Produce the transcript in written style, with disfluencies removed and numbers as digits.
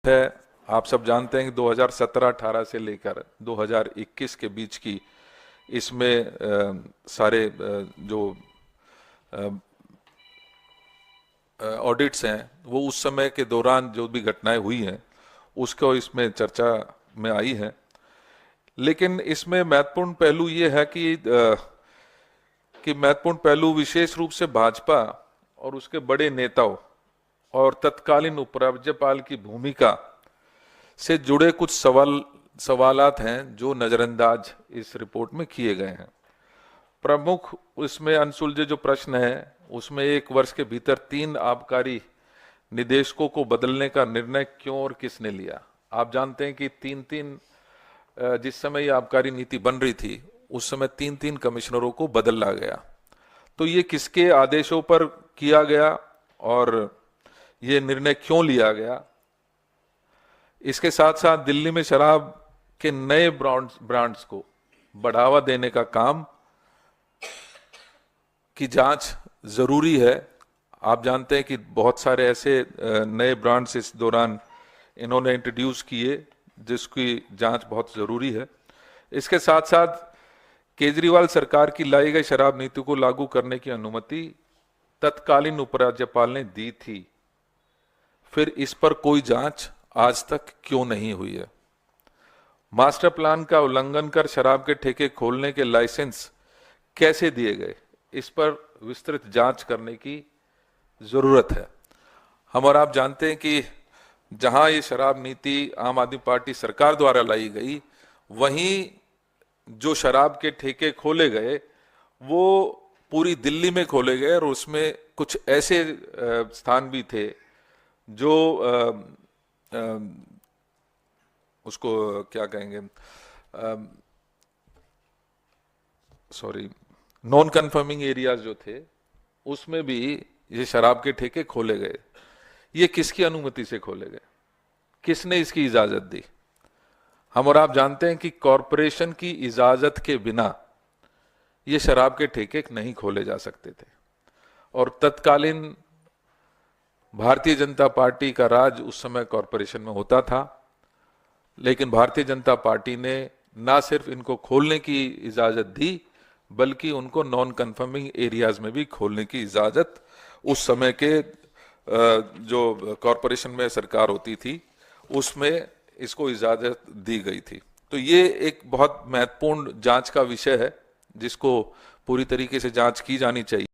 है। आप सब जानते हैं कि 2017-18 से लेकर 2021 के बीच की इसमें सारे जो ऑडिट्स हैं वो उस समय के दौरान जो भी घटनाएं हुई हैं उसको इसमें चर्चा में आई है। लेकिन इसमें महत्वपूर्ण पहलू ये है कि महत्वपूर्ण पहलू विशेष रूप से भाजपा और उसके बड़े नेताओं और तत्कालीन उपराज्यपाल की भूमिका से जुड़े कुछ सवालात हैं जो नजरअंदाज इस रिपोर्ट में किए गए हैं। प्रमुख उसमें अनसुलझे जो प्रश्न है उसमें 1 वर्ष के भीतर 3 आबकारी निदेशकों को बदलने का निर्णय क्यों और किसने लिया। आप जानते हैं कि 3-3 जिस समय ये आबकारी नीति बन रही थी उस समय 3-3 कमिश्नरों को बदला गया। तो ये किसके आदेशों पर किया गया और ये निर्णय क्यों लिया गया। इसके साथ साथ दिल्ली में शराब के नए ब्रांड्स को बढ़ावा देने का काम की जांच जरूरी है। आप जानते हैं कि बहुत सारे ऐसे नए ब्रांड्स इस दौरान इन्होंने इंट्रोड्यूस किए जिसकी जांच बहुत जरूरी है। इसके साथ साथ केजरीवाल सरकार की लाई गई शराब नीति को लागू करने की अनुमति तत्कालीन उपराज्यपाल ने दी थी, फिर इस पर कोई जांच आज तक क्यों नहीं हुई है। मास्टर प्लान का उल्लंघन कर शराब के ठेके खोलने के लाइसेंस कैसे दिए गए, इस पर विस्तृत जांच करने की जरूरत है। हम और आप जानते हैं कि जहां ये शराब नीति आम आदमी पार्टी सरकार द्वारा लाई गई, वहीं जो शराब के ठेके खोले गए वो पूरी दिल्ली में खोले गए और उसमें कुछ ऐसे स्थान भी थे जो उसको क्या कहेंगे, नॉन कन्फर्मिंग एरियाज जो थे उसमें भी ये शराब के ठेके खोले गए। ये किसकी अनुमति से खोले गए, किसने इसकी इजाजत दी। हम और आप जानते हैं कि कॉरपोरेशन की इजाजत के बिना ये शराब के ठेके नहीं खोले जा सकते थे और तत्कालीन भारतीय जनता पार्टी का राज उस समय कॉरपोरेशन में होता था। लेकिन भारतीय जनता पार्टी ने ना सिर्फ इनको खोलने की इजाजत दी बल्कि उनको नॉन कन्फर्मिंग एरियाज में भी खोलने की इजाजत उस समय के जो कॉरपोरेशन में सरकार होती थी उसमें इसको इजाजत दी गई थी। तो ये एक बहुत महत्वपूर्ण जांच का विषय है जिसको पूरी तरीके से जांच की जानी चाहिए।